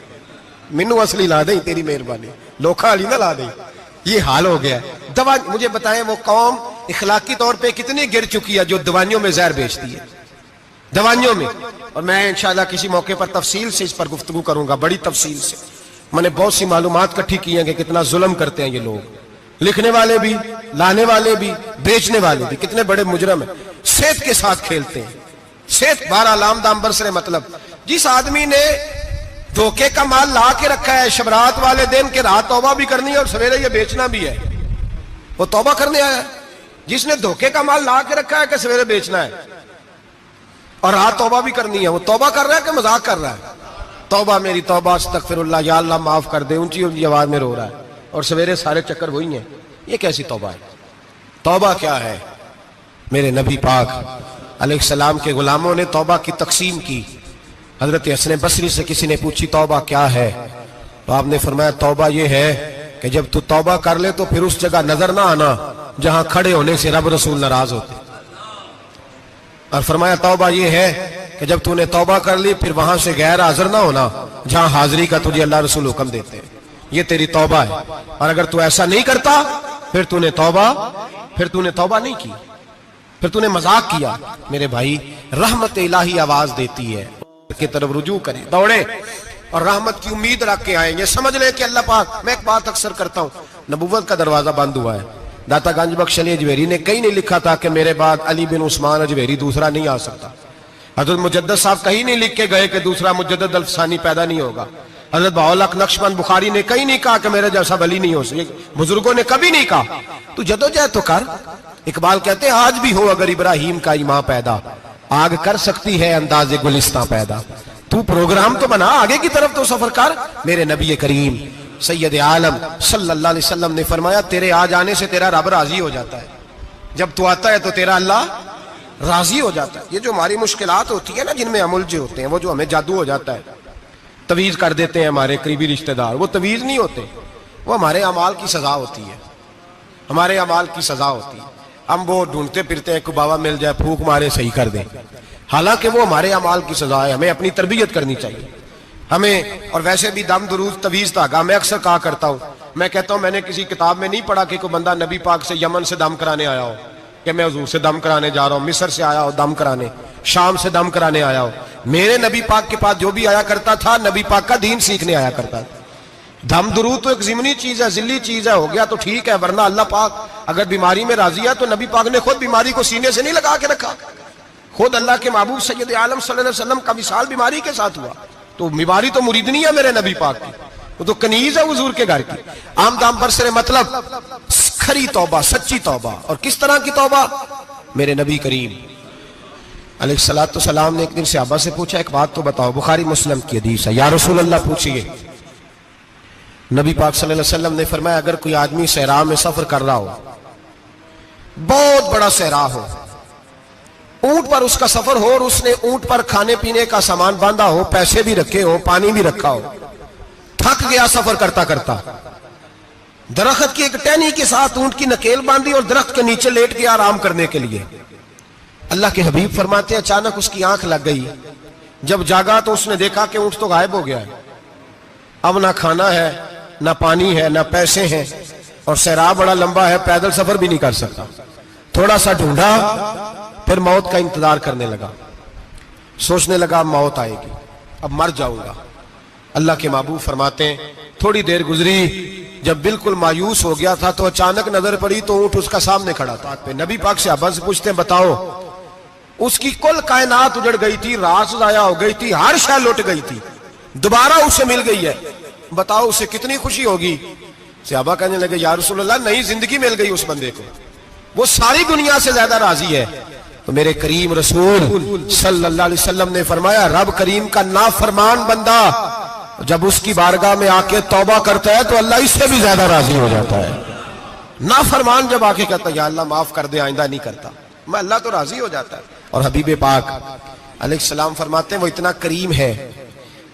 S1: مینو اصلی لا دے تیری مہربانی، لوکھا علی نہ لا دے۔ یہ حال ہو گیا ہے۔ دوا مجھے بتائیں وہ قوم اخلاقی طور پہ کتنی گر چکی ہے جو دوائیوں میں زہر بیچتی ہے، دوائیوں میں۔ اور میں انشاءاللہ کسی موقع پر تفصیل سے اس پر گفتگو کروں گا، بڑی تفصیل سے۔ میں نے بہت سی معلومات اکٹھی کی ہیں کہ کتنا ظلم کرتے ہیں یہ لوگ، لکھنے والے بھی، لانے والے بھی، بیچنے والے بھی، کتنے بڑے مجرم ہیں، صحت کے ساتھ کھیلتے ہیں۔ صحت بہرحال لام دام برسرے مطلب جس آدمی نے دھوکے کا مال لا کے رکھا ہے شبرات والے دن کے رات توبہ بھی کرنی ہے اور سویرے یہ بیچنا بھی ہے، وہ توبہ کرنے آیا ہے۔ جس نے دھوکے کا مال لا کے رکھا ہے کہ سویرے بیچنا ہے اور رات توبہ بھی کرنی ہے، وہ توبہ کر رہا ہے کہ مذاق کر رہا ہے؟ توبہ میری توبہ، استغفر اللہ، یا اللہ معاف کر دے، اونچی اونچی آواز میں رو رہا ہے، اور سویرے سارے چکر وہی ہیں۔ یہ کیسی توبہ ہے؟ توبہ کیا ہے؟ میرے نبی پاک علیہ السلام کے غلاموں نے توبہ کی تقسیم کی۔ حضرت حسن بصری سے کسی نے پوچھی توبہ کیا ہے، تو آپ نے فرمایا توبہ یہ ہے کہ جب تو توبہ کر لے تو پھر اس جگہ نظر نہ آنا جہاں کھڑے ہونے سے رب رسول ناراض ہوتے، اور فرمایا توبہ یہ ہے کہ جب تو نے توبہ کر لی پھر وہاں سے غیر حاضر نہ ہونا جہاں حاضری کا تجھے اللہ رسول حکم دیتے ہیں، یہ تیری توبہ ہے۔ اور اگر تو ایسا نہیں کرتا پھر تو نے توبہ نہیں کی، پھر تو نے مذاق کیا۔ میرے بھائی رحمت الہی آواز دیتی ہے کی طرف رجوع کریں، دوڑے اور رحمت کی امید رکھ کے آئیں۔ یہ سمجھ لے کہ اللہ پاک، میں ایک بات اکثر کرتا ہوں، نبوت کا دروازہ بند ہوا ہے۔ داتا گنج بخش علی اجویری نے کہیں نہیں لکھا تھا کہ میرے بعد علی بن عثمان اجویری دوسرا نہیں آ سکتا۔ حضرت مجدد صاحب کہیں نہیں لکھ کے گئے کہ دوسرا مجدد الفسانی پیدا نہیں ہوگا۔ حضرت بہاءالحق نقشبند بخاری نے کہیں نہیں کہا کہ میرے جیسا ولی نہیں ہو سکے، بزرگوں نے کبھی نہیں کہا۔ تو جدوجہد تو کر۔ اقبال کہتے ہیں آج بھی ہو اگر ابراہیم کا ایمان پیدا، آگ کر سکتی ہے انداز گلستاں پیدا۔ تو پروگرام تو بنا، آگے کی طرف تو سفر کر۔ میرے نبی کریم سید عالم صلی اللہ علیہ وسلم نے فرمایا تیرے آ جانے سے تیرا رب راضی ہو جاتا ہے، جب تو آتا ہے تو تیرا اللہ راضی ہو جاتا ہے۔ یہ جو ہماری مشکلات ہوتی ہے نا، جن میں ہم الجھے ہوتے ہیں، وہ جو ہمیں جادو ہو جاتا ہے، تویز کر دیتے ہیں ہمارے قریبی رشتہ دار، وہ تویز نہیں ہوتے، وہ ہمارے اعمال کی سزا ہوتی ہے، ہمارے اعمال کی سزا ہوتی ہے۔ ہم وہ ڈھونڈتے پھرتے ہیں کہ بابا مل جائے پھونک مارے صحیح کر دیں، حالانکہ وہ ہمارے اعمال کی سزا ہے۔ ہمیں اپنی تربیت کرنی چاہیے ہمیں۔ اور ویسے بھی دم درود تویز دھاگا میں اکثر کہا کرتا ہوں، میں کہتا ہوں میں نے کسی کتاب میں نہیں پڑھا کہ کوئی بندہ نبی پاک سے یمن سے دم کرانے آیا ہو کہ میں حضور سے دم کرانے جا رہا ہوں، مصر سے آیا ہو دم کرانے، شام سے دم کرانے آیا ہو۔ میرے نبی پاک کے پاس جو بھی آیا کرتا تھا نبی پاک کا دین سیکھنے آیا کرتا تھا۔ دم درود تو ایک ضمنی چیز ہے، ذلی چیز ہے، ہو گیا تو ٹھیک ہے، ورنہ اللہ پاک اگر بیماری میں راضی ہے تو نبی پاک نے خود بیماری کو سینے سے نہیں لگا کے رکھا، خود اللہ کے محبوب سید عالم صلی اللہ علیہ وسلم کا وصال بیماری کے ساتھ ہوا، تو بیماری تو مریدنی ہے میرے نبی پاک کی، وہ تو کنیز ہے حضور کے گھر کی۔ عام دام برسر مطلب کھری توبہ، سچی توبہ۔ اور کس طرح کی توبہ؟ میرے نبی کریم علیہ السلام نے ایک دن صحابہ سے پوچھا ایک بات تو بتاؤ، بخاری مسلم کی حدیث ہے، یا رسول اللہ پوچھئے۔ نبی پاک صلی اللہ علیہ وسلم نے فرمایا اگر کوئی آدمی صحرا میں سفر کر رہا ہو، بہت بڑا صحرا ہو، اونٹ پر اس کا سفر ہو اور اس نے اونٹ پر کھانے پینے کا سامان باندھا ہو، پیسے بھی رکھے ہو، پانی بھی رکھا ہو، تھک گیا سفر کرتا کرتا، درخت کی ایک ٹہنی کے ساتھ اونٹ کی نکیل باندھی اور درخت کے نیچے لیٹ گیا آرام کرنے کے لیے۔ اللہ کے حبیب فرماتے ہیں اچانک اس کی آنکھ لگ گئی، جب جاگا تو اس نے دیکھا کہ اونٹ تو غائب ہو گیا ہے، اب نہ کھانا ہے، نہ پانی ہے، نہ پیسے ہیں، اور صحرا بڑا لمبا ہے، پیدل سفر بھی نہیں کر سکتا۔ تھوڑا سا ڈھونڈا، پھر موت کا انتظار کرنے لگا، سوچنے لگا اب موت آئے گی، اب مر جاؤں گا۔ اللہ کے محبوب فرماتے ہیں تھوڑی دیر گزری، جب بالکل مایوس ہو گیا تھا تو اچانک نظر پڑی تو اونٹ اس کا سامنے کھڑا تھا۔ نبی پاک سے صحابہ سے پوچھتے ہیں بتاؤ، اس کی کل کائنات اجڑ گئی تھی، راس ضائع ہو گئی تھی، ہر شے لٹ گئی تھی، دوبارہ اسے مل گئی ہے، بتاؤ اسے کتنی خوشی ہوگی؟ صحابہ کہنے لگے یا رسول اللہ نئی زندگی مل گئی اس بندے کو، وہ ساری دنیا سے زیادہ راضی ہے۔ تو میرے کریم رسول صلی اللہ علیہ وسلم نے فرمایا رب کریم کا نافرمان بندہ جب اس کی بارگاہ میں آ کے توبہ کرتا ہے تو اللہ اس سے بھی زیادہ راضی ہو جاتا ہے۔ نافرمان جب آ کے کہتا ہے یا اللہ معاف کر دے آئندہ نہیں کرتا، میں اللہ تو راضی ہو جاتا ہے۔ اور حبیب پاک علیہ السلام فرماتے ہیں وہ اتنا کریم ہے،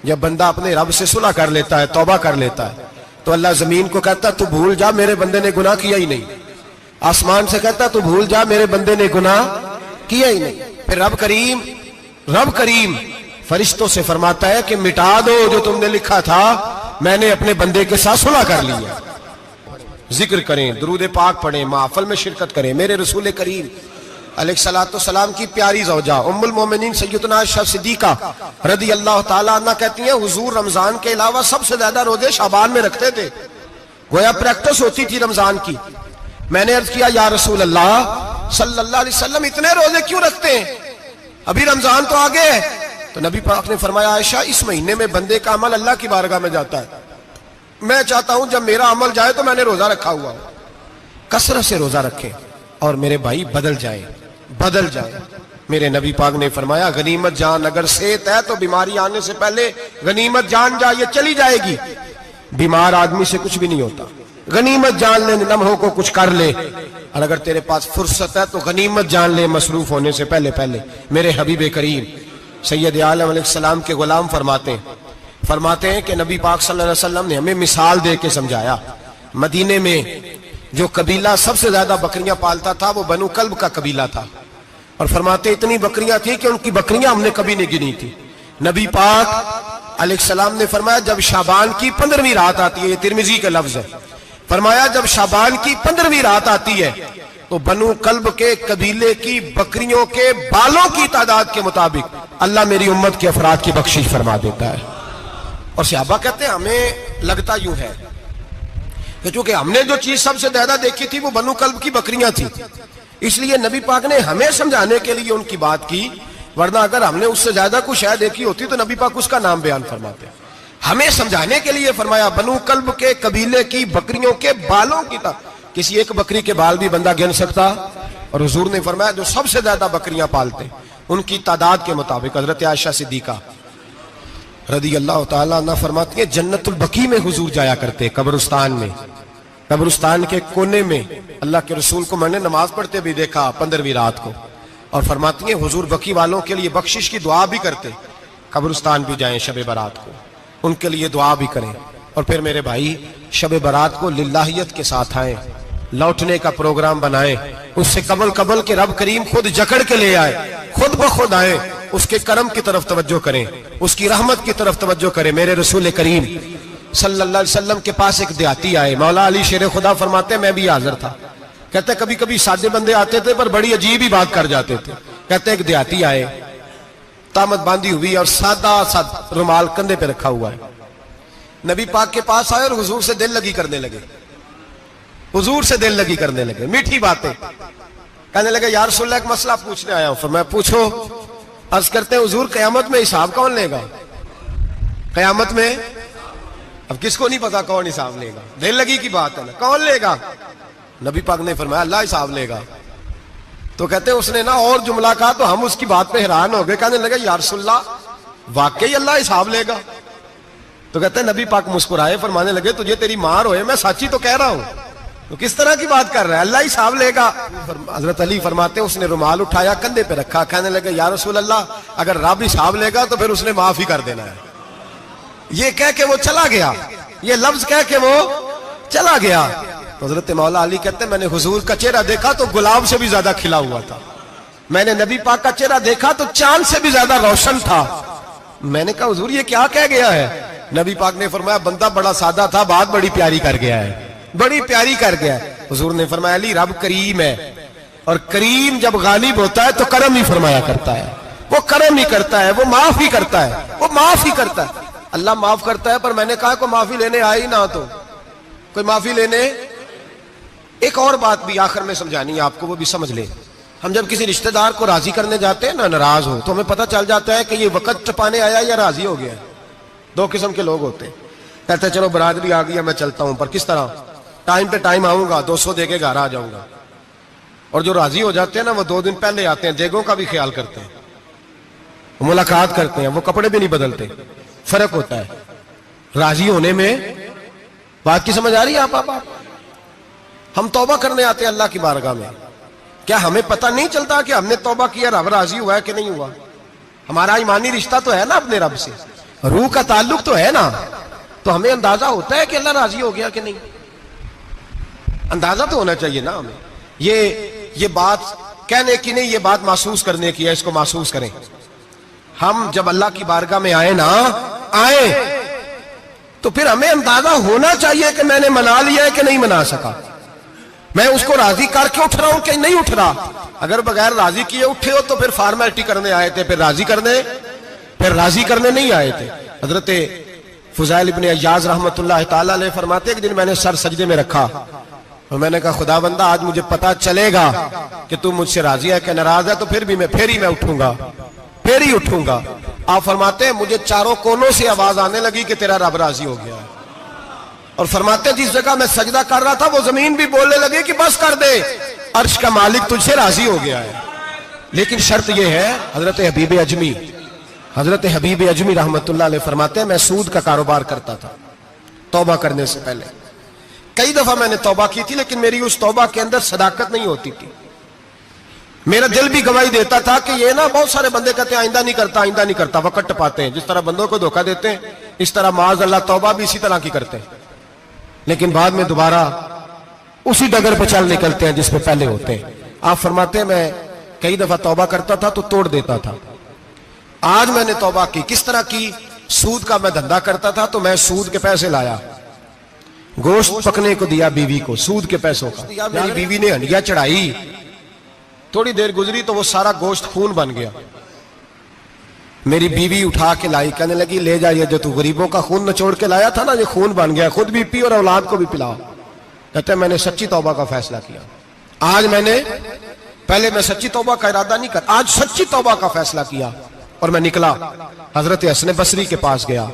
S1: جب بندہ اپنے رب سے صلح کر لیتا ہے، توبہ کر لیتا ہے، تو اللہ زمین کو کہتا تو بھول جا میرے بندے نے گناہ کیا ہی نہیں. آسمان سے کہتا تو بھول جا میرے بندے نے گناہ کیا ہی نہیں. پھر رب کریم فرشتوں سے فرماتا ہے کہ مٹا دو جو تم نے لکھا تھا، میں نے اپنے بندے کے ساتھ صلح کر لیا. ذکر کریں، درود پاک پڑھیں، محفل میں شرکت کریں. میرے رسول کریم علیہ الصلوۃ والسلام کی پیاری زوجہ ام المومنین سیدنا عائشہ صدیقہ رضی اللہ تعالیٰ عنہ کہتی ہیں حضور رمضان کے علاوہ سب سے زیادہ روزے شعبان میں رکھتے تھے، گویا پریکٹس ہوتی تھی رمضان کی. میں نے عرض کیا یا رسول اللہ صلی اللہ علیہ وسلم اتنے روزے کیوں رکھتے ہیں، ابھی رمضان تو آگے ہے. تو نبی پاک نے فرمایا عائشہ اس مہینے میں بندے کا عمل اللہ کی بارگاہ میں جاتا ہے، میں چاہتا ہوں جب میرا عمل جائے تو میں نے روزہ رکھا ہوا ہوں. کثرت سے روزہ رکھیں اور میرے بھائی بدل جائیں. میرے نبی پاک نے فرمایا غنیمت جان اگر صحت ہے تو بیماری آنے سے پہلے غنیمت جان جا، یہ چلی جائے گی. بیمار آدمی سے کچھ بھی نہیں ہوتا، غنیمت جان لے لمحوں کو کچھ کر لے. اور اگر تیرے پاس فرصت ہے تو غنیمت جان لے مصروف ہونے سے پہلے. میرے حبیب کریم سید عالم علیہ السلام کے غلام فرماتے ہیں کہ نبی پاک صلی اللہ علیہ وسلم نے ہمیں مثال دے کے سمجھایا. مدینے میں جو قبیلہ سب سے زیادہ بکریاں پالتا تھا وہ بنو کلب کا قبیلہ تھا، اور فرماتے اتنی بکریاں تھیں کہ ان کی بکریاں ہم نے کبھی نہیں گنی تھی. نبی پاک علیہ السلام نے فرمایا جب شعبان کی 15ویں رات آتی ہے، یہ ترمذی کا لفظ ہے، فرمایا جب شعبان کی 15ویں رات آتی ہے تو بنو کلب کے قبیلے کی بکریوں کے بالوں کی تعداد کے مطابق اللہ میری امت کے افراد کی بخشش فرما دیتا ہے. اور صحابہ کہتے ہیں ہمیں لگتا یوں ہے کہ چونکہ ہم نے جو چیز سب سے زیادہ دیکھی تھی وہ بنو کلب کی بکریاں تھیں، اس لیے نبی پاک نے ہمیں سمجھانے کے لیے ان کی بات کی، ورنہ اگر ہم نے اس سے زیادہ کچھ شے دیکھی ہوتی تو نبی پاک اس کا نام بیان فرماتے. ہمیں سمجھانے کے لیے فرمایا بنو کلب کے قبیلے کی بکریوں کے بالوں کی کسی ایک بکری کے بال بھی بندہ گن سکتا. اور حضور نے فرمایا جو سب سے زیادہ بکریاں پالتے ان کی تعداد کے مطابق حضرت عائشہ صدیقہ رضی اللہ تعالیٰ عنہ فرماتی ہیں جنت البقیع میں حضور جایا کرتے، قبرستان کے کونے میں اللہ کے رسول کو میں نے نماز پڑھتے بھی دیکھا 15ویں رات کو. اور فرماتی ہیں حضور بقیع والوں کے لیے بخشش کی دعا بھی کرتے، قبرستان بھی جائیں شب برات کو ان کے لیے دعا بھی کریں. اور پھر میرے بھائی شب برات کو للہیت کے ساتھ آئیں، لوٹنے کا پروگرام بنائیں، اس سے قبل کے رب کریم خود جکڑ کے لے آئے، خود بخود آئے، اس کے کرم کی طرف توجہ کریں، اس کی رحمت کی طرف توجہ کریں. میرے رسول کریم صلی اللہ علیہ وسلم کے پاس ایک دیہاتی آئے، مولا علی شیر خدا فرماتے میں بھی حاضر تھا. کہتے کبھی کبھی سادے بندے آتے تھے پر بڑی عجیب ہی بات کر جاتے تھے. کہتے ایک دیہاتی آئے، تامت باندھی ہوئی اور سادہ رومال کندھے پہ رکھا ہوا ہے. نبی پاک کے پاس آئے اور حضور سے دل لگی کرنے لگے، میٹھی باتیں کہنے لگے یا رسول اللہ ایک مسئلہ پوچھنے آیا ہوں. فرمایا پوچھو. عرض کرتے ہیں حضور قیامت میں حساب کون لے گا؟ قیامت میں اب کس کو نہیں پتا کون حساب لے گا، دل لگی کی بات ہے نا، کون لے گا؟ نبی پاک نے فرمایا اللہ حساب لے گا. تو کہتے ہیں اس نے نا اور جملہ کہا تو ہم اس کی بات پہ حیران ہو گئے، کہنے لگے یا رسول اللہ واقعی اللہ حساب لے گا؟ تو کہتے ہیں نبی پاک مسکرائے، فرمانے لگے تجھے تیری مار ہوئے میں سچی تو کہہ رہا ہوں، تو کس طرح کی بات کر رہا ہے، اللہ حساب لے گا. حضرت علی فرماتے ہیں اس نے رومال اٹھایا کندھے پہ رکھا، کہنے لگے یا رسول اللہ اگر رب حساب لے گا تو پھر اس نے معاف ہی کر دینا ہے. یہ کہہ کے وہ چلا گیا، یہ لفظ کہہ کے وہ چلا گیا. حضرت مولا علی کہتے ہیں میں نے حضور کا چہرہ دیکھا تو گلاب سے بھی زیادہ کھلا ہوا تھا، میں نے نبی پاک کا چہرہ دیکھا تو چاند سے بھی زیادہ روشن تھا. میں نے کہا حضور یہ کیا کہہ گیا ہے؟ نبی پاک نے فرمایا بندہ بڑا سادہ تھا، بات بڑی پیاری کر گیا ہے. حضور نے فرمایا علی رب کریم ہے، اور کریم جب غالب ہوتا ہے تو کرم ہی فرمایا کرتا ہے، وہ کرم ہی کرتا ہے، وہ معاف ہی کرتا ہے. اللہ معاف کرتا ہے، پر میں نے کہا کوئی معافی لینے آئے ہی نہ تو کوئی معافی لینے. ایک اور بات بھی آخر میں سمجھانی ہے آپ کو، وہ بھی سمجھ لیں. ہم جب کسی رشتہ دار کو راضی کرنے جاتے ہیں نا، ناراض ہو تو ہمیں پتہ چل جاتا ہے کہ یہ وقت ٹپانے آیا یا راضی ہو گیا. دو قسم کے لوگ ہوتے ہیں، کہتے ہیں چلو برادری آ گیا میں چلتا ہوں، پر کس طرح؟ ٹائم پہ ٹائم آؤں گا، 200 دے کے گھر آ جاؤں گا. اور جو راضی ہو جاتے ہیں نا وہ 2 دن پہلے آتے ہیں، دیگوں کا بھی خیال کرتے ہیں، ملاقات کرتے ہیں، وہ کپڑے بھی نہیں بدلتے. فرق ہوتا ہے راضی ہونے میں. بات کی سمجھ آ رہی ہے آپ؟ ہم توبہ کرنے آتے ہیں اللہ کی بارگاہ میں، کیا ہمیں پتہ نہیں چلتا کہ ہم نے توبہ کیا، رب راضی ہوا ہے کہ نہیں ہوا؟ ہمارا ایمانی رشتہ تو ہے نا اپنے رب سے، روح کا تعلق تو ہے نا. تو ہمیں اندازہ ہوتا ہے کہ اللہ راضی ہو گیا کہ نہیں؟ اندازہ تو ہونا چاہیے نا ہمیں. یہ بات کہنے کی نہیں، یہ بات محسوس کرنے کی ہے. اس کو محسوس کریں. ہم جب اللہ کی بارگاہ میں آئے تو پھر ہمیں اندازہ ہونا چاہیے کہ میں نے منا لیا ہے کہ نہیں منا سکا. میں اس کو راضی کر کے اٹھ رہا ہوں کہ نہیں اٹھ رہا. اگر بغیر راضی کیے اٹھے ہو تو پھر فارمیلٹی کرنے آئے تھے، پھر راضی کرنے نہیں آئے تھے. حضرت فضائل ابن عیاض رحمت اللہ تعالی علیہ فرماتے ہیں کہ دن میں نے سر سجدے میں رکھا اور میں نے کہا خدا بندہ آج مجھے پتا چلے گا کہ تم مجھ سے راضی ہے کہ ناراض ہے، تو پھر ہی میں اٹھوں گا. آپ فرماتے ہیں مجھے چاروں کونوں سے آواز آنے لگی کہ تیرا رب راضی ہو گیا ہے. اور فرماتے ہیں جس جگہ میں سجدہ کر رہا تھا وہ زمین بھی بولنے لگی کہ بس کر دے، عرش کا مالک تجھ سے راضی ہو گیا ہے. لیکن شرط یہ ہے، حضرت حبیب اجمی رحمت اللہ علیہ فرماتے ہیں میں سود کا کاروبار کرتا تھا توبہ کرنے سے پہلے. کئی دفعہ میں نے توبہ کی تھی لیکن میری اس توبہ کے اندر صداقت نہیں ہوتی تھی. میرا دل بھی گواہی دیتا تھا کہ یہ نا بہت سارے بندے کہتے ہیں آئندہ نہیں کرتا وقت ٹپاتے ہیں. جس طرح بندوں کو دھوکہ دیتے ہیں اس طرح معاذ اللہ توبہ بھی اسی طرح کی کرتے ہیں، لیکن بعد میں دوبارہ اسی ڈگر پہ چل نکلتے ہیں جس پہ پہلے ہوتے ہیں. آپ فرماتے ہیں میں کئی دفعہ توبہ کرتا تھا تو توڑ دیتا تھا. آج میں نے توبہ کی. کس طرح کی؟ سود کا میں دھندا کرتا تھا تو میں سود کے پیسے لایا، گوشت پکنے کو دیا بیوی کو سود کے پیسوں کا. میری بیوی نے ہنڈیا چڑھائی، تھوڑی دیر گزری تو وہ سارا گوشت خون بن گیا. میری بیوی اٹھا کے لائی، کہنے لگی لے جائیے جو تو غریبوں کا خون نچوڑ کے لایا تھا نا یہ خون بن گیا، خود بھی پی اور اولاد کو بھی پلاؤ. کہتے ہیں میں نے سچی توبہ کا فیصلہ کیا. آج پہلے میں سچی توبہ کا ارادہ نہیں کرتا، آج سچی توبہ کا فیصلہ کیا اور میں نکلا. حضرت حسن بصری کے پاس گیا،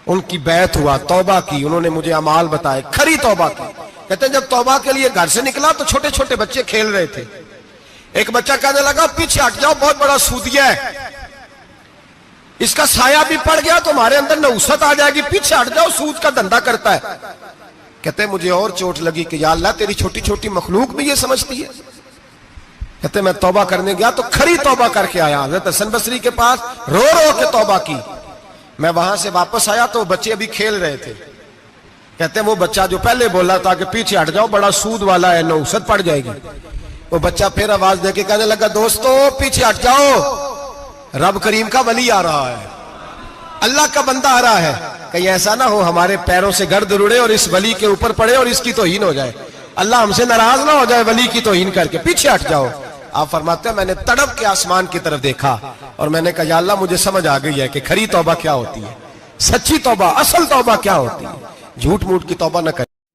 S1: ان کی بیعت ہوا، توبہ کی. انہوں نے مجھے اعمال بتائے، کھری توبہ کی. کہتے ہیں جب توبہ کے لیے گھر سے نکلا تو چھوٹے چھوٹے بچے کھیل رہے تھے. ایک بچہ کہنے لگا پیچھے ہٹ جاؤ بہت بڑا سودیا ہے، اس کا سایہ بھی پڑ گیا تو ہمارے اندر نحوست آ جائے گی، پیچھے ہٹ جاؤ سود کا دھندا کرتا ہے. کہتے ہیں مجھے اور چوٹ لگی کہ یا اللہ تیری چھوٹی چھوٹی مخلوق بھی یہ سمجھتی ہے. کہتے ہیں میں توبہ کرنے گیا تو کھری توبہ کر کے آیا. حضرت حسن بصری کے پاس رو کے توبہ کی. میں وہاں سے واپس آیا تو بچے ابھی کھیل رہے تھے. کہتے ہیں وہ بچہ جو پہلے بولا تھا کہ پیچھے ہٹ جاؤ بڑا سود والا ہے نحوست پڑ جائے گی، وہ بچہ پھر آواز دے کے کہنے لگا دوستو پیچھے ہٹ جاؤ، رب کریم کا ولی آ رہا ہے، اللہ کا بندہ آ رہا ہے، کہیں ایسا نہ ہو ہمارے پیروں سے گرد رڑے اور اس ولی کے اوپر پڑے اور اس کی توہین ہو جائے، اللہ ہم سے ناراض نہ ہو جائے ولی کی توہین کر کے، پیچھے ہٹ جاؤ. آپ فرماتے ہیں میں نے تڑپ کے آسمان کی طرف دیکھا اور میں نے کہا یا اللہ مجھے سمجھ آ گئی ہے کہ کھری توبہ کیا ہوتی ہے، سچی توبہ اصل توبہ کیا ہوتی ہے. جھوٹ موٹ کی توبہ نہ کریں.